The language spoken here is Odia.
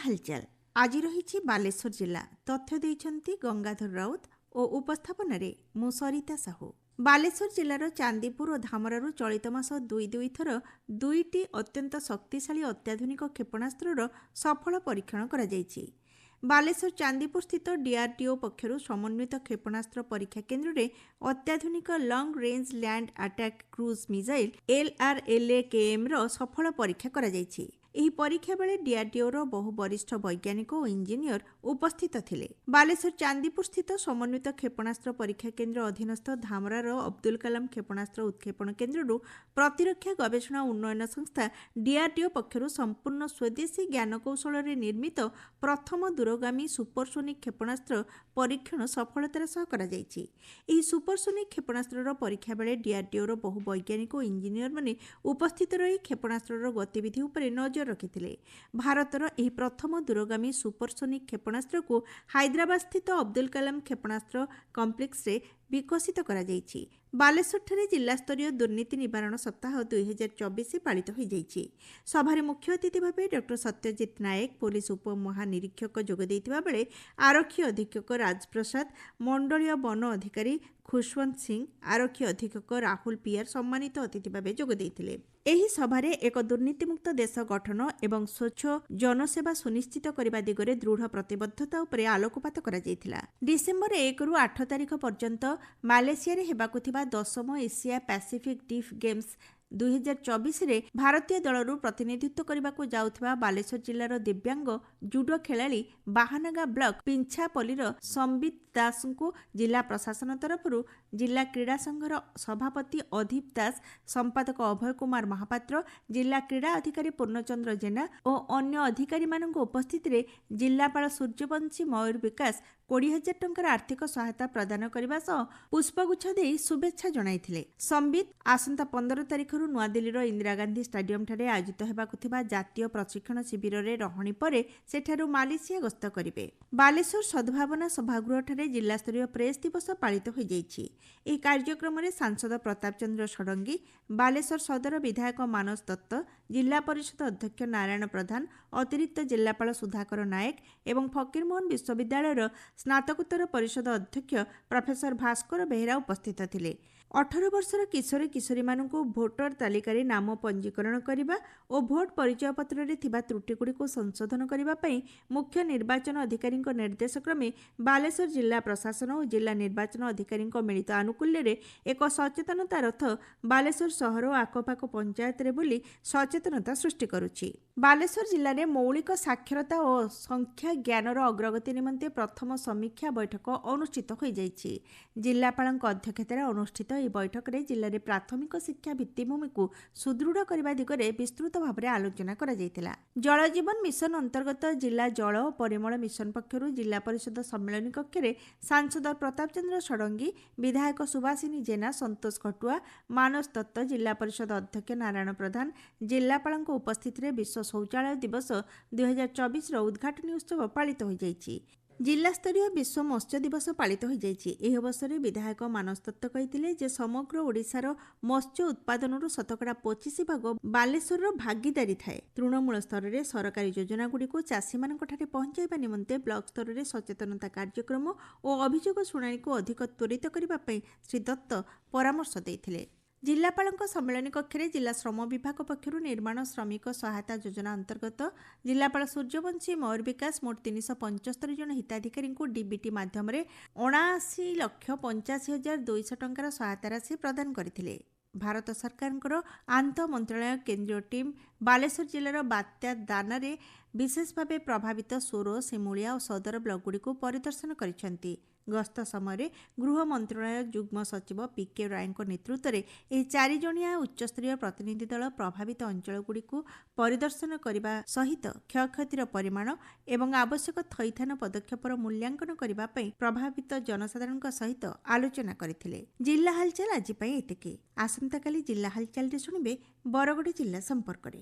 हालचाल आज रही बालेश्वर जिला तथ्य देइछन्ति गंगाधर राउत और उपस्थापन मु सरिता साहू। बालेश्वर जिलार चांदीपुर और धामरारू चलित मास दुई थर दुईटी अत्यंत शक्तिशाली अत्याधुनिक क्षेपणास्त्र सफल परीक्षण करा जायछि। बालेश्वर चांदीपुर स्थित डीआरडीओ पक्षरु समन्वित क्षेपणास्त्र परीक्षा केन्द्र में अत्याधुनिक lung range land attack cruise missile LRLAKM सफल परीक्षा करा जायछि। ଏହି ପରୀକ୍ଷା ବେଳେ ଡିଆରଡିଓର ବହୁ ବରିଷ୍ଠ ବୈଜ୍ଞାନିକ ଓ ଇଞ୍ଜିନିୟର ଉପସ୍ଥିତ ଥିଲେ। ବାଲେଶ୍ୱର ଚାନ୍ଦିପୁର ସ୍ଥିତ ସମନ୍ୱିତ କ୍ଷେପଣାସ୍ତ୍ର ପରୀକ୍ଷା କେନ୍ଦ୍ର ଅଧୀନସ୍ଥ ଧାମରାର ଅବଦୁଲ କଲାମ କ୍ଷେପଣାସ୍ତ୍ର ଉତ୍କ୍ଷେପଣ କେନ୍ଦ୍ରରୁ ପ୍ରତିରକ୍ଷା ଗବେଷଣା ଉନ୍ନୟନ ସଂସ୍ଥା ଡିଆରଡିଓ ପକ୍ଷରୁ ସମ୍ପୂର୍ଣ୍ଣ ସ୍ୱଦେଶୀ ଜ୍ଞାନକୌଶଳରେ ନିର୍ମିତ ପ୍ରଥମ ଦୂରଗାମୀ ସୁପରସୋନିକ୍ କ୍ଷେପଣାସ୍ତ୍ର ପରୀକ୍ଷଣ ସଫଳତାର ସହ କରାଯାଇଛି। ଏହି ସୁପରସୋନିକ୍ କ୍ଷେପଣାସ୍ତ୍ରର ପରୀକ୍ଷା ବେଳେ ଡିଆରଡିଓର ବହୁ ବୈଜ୍ଞାନିକ ଓ ଇଞ୍ଜିନିୟରମାନେ ଉପସ୍ଥିତ ରହି କ୍ଷେପଣାସ୍ତ୍ରର ଗତିବିଧି ଉପରେ ନଜର ରଖିଥିଲେ। ଭାରତର ଏହି ପ୍ରଥମ ଦୂରଗାମୀ ସୁପରସୋନିକ୍ କ୍ଷେପଣାସ୍ତ୍ରକୁ ହାଇଦ୍ରାବାଦ ସ୍ଥିତ ଅବଦୁଲ କଲାମ କ୍ଷେପଣାସ୍ତ୍ର କମ୍ପ୍ଲେକ୍ସରେ ବିକଶିତ କରାଯାଇଛି। ବାଲେଶ୍ୱରଠାରେ ଜିଲ୍ଲାସ୍ତରୀୟ ଦୁର୍ନୀତି ନିବାରଣ ସପ୍ତାହ 2024 ପାଳିତ ହୋଇଯାଇଛି। ସଭାରେ ମୁଖ୍ୟ ଅତିଥି ଭାବେ ଡକ୍ଟର ସତ୍ୟଜିତ ନାୟକ ପୋଲିସ ଉପମହାନିରୀକ୍ଷକ ଯୋଗ ଦେଇଥିବା ବେଳେ ଆରକ୍ଷୀ ଅଧୀକ୍ଷକ ରାଜପ୍ରସାଦ, ମଣ୍ଡଳୀୟ ବନ ଅଧିକାରୀ ଖୁଶୱନ୍ତ ସିଂ, ଆରକ୍ଷୀ ଅଧୀକ୍ଷକ ରାହୁଲ ପିଆର ସମ୍ମାନିତ ଅତିଥି ଭାବେ ଯୋଗ ଦେଇଥିଲେ। ଏହି ସଭାରେ ଏକ ଦୁର୍ନୀତିମୁକ୍ତ ଦେଶ ଗଠନ ଏବଂ ସ୍ୱଚ୍ଛ ଜନସେବା ସୁନିଶ୍ଚିତ କରିବା ଦିଗରେ ଦୃଢ଼ ପ୍ରତିବଦ୍ଧତା ଉପରେ ଆଲୋକପାତ କରାଯାଇଥିଲା। ଡିସେମ୍ବର 1ରୁ 8 ତାରିଖ ପର୍ଯ୍ୟନ୍ତ ମାଲେସିଆରେ ହେବାକୁ ଥିବା 10ମ ଏସିଆ ପାସିଫିକ୍ ଡିଫ୍ ଗେମ୍ସ 2024ରେ ଭାରତୀୟ ଦଳରୁ ପ୍ରତିନିଧିତ୍ୱ କରିବାକୁ ଯାଉଥିବା ବାଲେଶ୍ୱର ଜିଲ୍ଲାର ଦିବ୍ୟାଙ୍ଗ ଜୁଡୋ ଖେଳାଳି ବାହାନଗା ବ୍ଲକ ପିଞ୍ଛାପଲ୍ଲୀର ସମ୍ବିତ ଦାସଙ୍କୁ ଜିଲ୍ଲା ପ୍ରଶାସନ ତରଫରୁ ଜିଲ୍ଲା କ୍ରୀଡ଼ା ସଂଘର ସଭାପତି ଅଧୀପ ଦାସ, ସମ୍ପାଦକ ଅଭୟ କୁମାର ମହାପାତ୍ର, ଜିଲ୍ଲା କ୍ରୀଡ଼ା ଅଧିକାରୀ ପୂର୍ଣ୍ଣଚନ୍ଦ୍ର ଜେନା ଓ ଅନ୍ୟ ଅଧିକାରୀମାନଙ୍କ ଉପସ୍ଥିତିରେ ଜିଲ୍ଲାପାଳ ସୂର୍ଯ୍ୟବଂଶୀ ମୟୂର ବିକାଶ 20,000 ଟଙ୍କାର ଆର୍ଥିକ ସହାୟତା ପ୍ରଦାନ କରିବା ସହ ପୁଷ୍ପଗୁଚ୍ଛ ଦେଇ ଶୁଭେଚ୍ଛା ଜଣାଇଥିଲେ। ସମ୍ବିତ ଆସନ୍ତା 15 ତାରିଖରୁ ନୂଆଦିଲ୍ଲୀର ଇନ୍ଦିରା ଗାନ୍ଧୀ ଷ୍ଟାଡିୟମଠାରେ ଆୟୋଜିତ ହେବାକୁ ଥିବା ଜାତୀୟ ପ୍ରଶିକ୍ଷଣ ଶିବିରରେ ରହଣି ପରେ ସେଠାରୁ ମାଲେସିଆ ଗସ୍ତ କରିବେ। ବାଲେଶ୍ୱର ସଦ୍ଭାବନା ସଭାଗୃହଠାରେ ଜିଲ୍ଲାସ୍ତରୀୟ ପ୍ରେସ୍ ଦିବସ ପାଳିତ ହୋଇଯାଇଛି। ଏହି କାର୍ଯ୍ୟକ୍ରମରେ ସାଂସଦ ପ୍ରତାପ ଚନ୍ଦ୍ର ଷଡ଼ଙ୍ଗୀ, ବାଲେଶ୍ୱର ସଦର ବିଧାୟକ ମାନସ ଦତ୍ତ, ଜିଲ୍ଲା ପରିଷଦ ଅଧ୍ୟକ୍ଷ ନାରାୟଣ ପ୍ରଧାନ, ଅତିରିକ୍ତ ଜିଲ୍ଲାପାଳ ସୁଧାକର ନାୟକ ଏବଂ ଫକୀରମୋହନ ବିଶ୍ୱବିଦ୍ୟାଳୟର ସ୍ନାତକୋତ୍ତର ପରିଷଦ ଅଧ୍ୟକ୍ଷ ପ୍ରଫେସର ଭାସ୍କର ବେହେରା ଉପସ୍ଥିତ ଥିଲେ। 18 ବର୍ଷର କିଶୋରୀ କିଶୋରୀମାନଙ୍କୁ ଭୋଟର ତାଲିକାରେ ନାମ ପଞ୍ଜୀକରଣ କରିବା ଓ ଭୋଟ ପରିଚୟପତ୍ରରେ ଥିବା ତ୍ରୁଟିଗୁଡ଼ିକୁ ସଂଶୋଧନ କରିବା ପାଇଁ ମୁଖ୍ୟ ନିର୍ବାଚନ ଅଧିକାରୀଙ୍କ ନିର୍ଦ୍ଦେଶ କ୍ରମେ ବାଲେଶ୍ୱର ଜିଲ୍ଲା ପ୍ରଶାସନ ଓ ଜିଲ୍ଲା ନିର୍ବାଚନ ଅଧିକାରୀଙ୍କ ମିଳିତ ଆନୁକୂଲ୍ୟରେ ଏକ ସଚେତନତା ରଥ ବାଲେଶ୍ୱର ସହର ଓ ଆଖପାଖ ପଞ୍ଚାୟତରେ ବୁଲି ସଚେତନତା ସୃଷ୍ଟି କରୁଛି। ବାଲେଶ୍ୱର ଜିଲ୍ଲାରେ ମୌଳିକ ସାକ୍ଷରତା ଓ ସଂଖ୍ୟା ଜ୍ଞାନର ଅଗ୍ରଗତି ନିମନ୍ତେ ପ୍ରଥମ ସମୀକ୍ଷା ବୈଠକ ଅନୁଷ୍ଠିତ ହୋଇଯାଇଛି। ଜିଲ୍ଲାପାଳଙ୍କ ଅଧ୍ୟକ୍ଷତାରେ ଅନୁଷ୍ଠିତ ଏହି ବୈଠକରେ ଜିଲ୍ଲାରେ ପ୍ରାଥମିକ ଶିକ୍ଷା ଭିତ୍ତିଭୂମିକୁ ସୁଦୃଢ଼ କରିବା ଦିଗରେ ବିସ୍ତୃତ ଭାବରେ ଆଲୋଚନା କରାଯାଇଥିଲା। ଜଳ ଜୀବନ ମିଶନ ଅନ୍ତର୍ଗତ ଜିଲ୍ଲା ଜଳ ଓ ପରିମଳ ମିଶନ ପକ୍ଷରୁ ଜିଲ୍ଲା ପରିଷଦ ସମ୍ମିଳନୀ କକ୍ଷରେ ସାଂସଦ ପ୍ରତାପ ଚନ୍ଦ୍ର ଷଡ଼ଙ୍ଗୀ, ବିଧାୟକ ସୁବାସିନୀ ଜେନା, ସନ୍ତୋଷ ଘଟୁଆ, ମାନସ ଦତ୍ତ, ଜିଲ୍ଲା ପରିଷଦ ଅଧ୍ୟକ୍ଷ ନାରାୟଣ ପ୍ରଧାନ, ଜିଲ୍ଲାପାଳଙ୍କ ଉପସ୍ଥିତିରେ ବିଶ୍ୱ ଶୌଚାଳୟ ଦିବସ 2024ର ଉଦ୍ଘାଟନୀ ଉତ୍ସବ ପାଳିତ ହୋଇଯାଇଛି। ଜିଲ୍ଲାସ୍ତରୀୟ ବିଶ୍ୱ ମତ୍ସ୍ୟ ଦିବସ ପାଳିତ ହୋଇଯାଇଛି। ଏହି ଅବସରରେ ବିଧାୟକ ମାନସ ଦତ୍ତ କହିଥିଲେ ଯେ ସମଗ୍ର ଓଡ଼ିଶାର ମତ୍ସ୍ୟ ଉତ୍ପାଦନରୁ ଶତକଡ଼ା 25% ବାଲେଶ୍ୱରର ଭାଗିଦାରୀ ଥାଏ। ତୃଣମୂଳ ସ୍ତରରେ ସରକାରୀ ଯୋଜନାଗୁଡ଼ିକୁ ଚାଷୀମାନଙ୍କଠାରେ ପହଞ୍ଚାଇବା ନିମନ୍ତେ ବ୍ଲକ ସ୍ତରରେ ସଚେତନତା କାର୍ଯ୍ୟକ୍ରମ ଓ ଅଭିଯୋଗ ଶୁଣାଣିକୁ ଅଧିକ ତ୍ୱରିତ କରିବା ପାଇଁ ଶ୍ରୀ ଦତ୍ତ ପରାମର୍ଶ ଦେଇଥିଲେ। ଜିଲ୍ଲାପାଳଙ୍କ ସମ୍ମିଳନୀ କକ୍ଷରେ ଜିଲ୍ଲା ଶ୍ରମ ବିଭାଗ ପକ୍ଷରୁ ନିର୍ମାଣ ଶ୍ରମିକ ସହାୟତା ଯୋଜନା ଅନ୍ତର୍ଗତ ଜିଲ୍ଲାପାଳ ସୂର୍ଯ୍ୟବଂଶୀ ମୟୂର ବିକାଶ ମୋଟ 375 ଜଣ ହିତାଧିକାରୀଙ୍କୁ ଡିବିଟି ମାଧ୍ୟମରେ 79,85,200 ଟଙ୍କାର ସହାୟତା ରାଶି ପ୍ରଦାନ କରିଥିଲେ। ଭାରତ ସରକାରଙ୍କର ଆନ୍ତଃ ମନ୍ତ୍ରଣାଳୟ କେନ୍ଦ୍ରୀୟ ଟିମ୍ ବାଲେଶ୍ୱର ଜିଲ୍ଲାର ବାତ୍ୟା ଦାନାରେ ବିଶେଷ ଭାବେ ପ୍ରଭାବିତ ସୋର, ସିମୁଳିଆ ଓ ସଦର ବ୍ଲକଗୁଡ଼ିକୁ ପରିଦର୍ଶନ କରିଛନ୍ତି। ଗସ୍ତ ସମୟରେ ଗୃହ ମନ୍ତ୍ରଣାଳୟ ଯୁଗ୍ମ ସଚିବ PK ରାୟଙ୍କ ନେତୃତ୍ୱରେ ଏହି 4 ଜଣିଆ ଉଚ୍ଚସ୍ତରୀୟ ପ୍ରତିନିଧି ଦଳ ପ୍ରଭାବିତ ଅଞ୍ଚଳଗୁଡ଼ିକୁ ପରିଦର୍ଶନ କରିବା ସହିତ କ୍ଷୟକ୍ଷତିର ପରିମାଣ ଏବଂ ଆବଶ୍ୟକ ଥଇଥାନ ପଦକ୍ଷେପର ମୂଲ୍ୟାଙ୍କନ କରିବା ପାଇଁ ପ୍ରଭାବିତ ଜନସାଧାରଣଙ୍କ ସହିତ ଆଲୋଚନା କରିଥିଲେ। ଜିଲ୍ଲା ହାଲଚାଲ ଆଜି ପାଇଁ ଏତିକି। ଆସନ୍ତାକାଲି ଜିଲ୍ଲା ହାଲଚାଲରେ ଶୁଣିବେ ବରଗଡ଼ ଜିଲ୍ଲା ସମ୍ପର୍କରେ।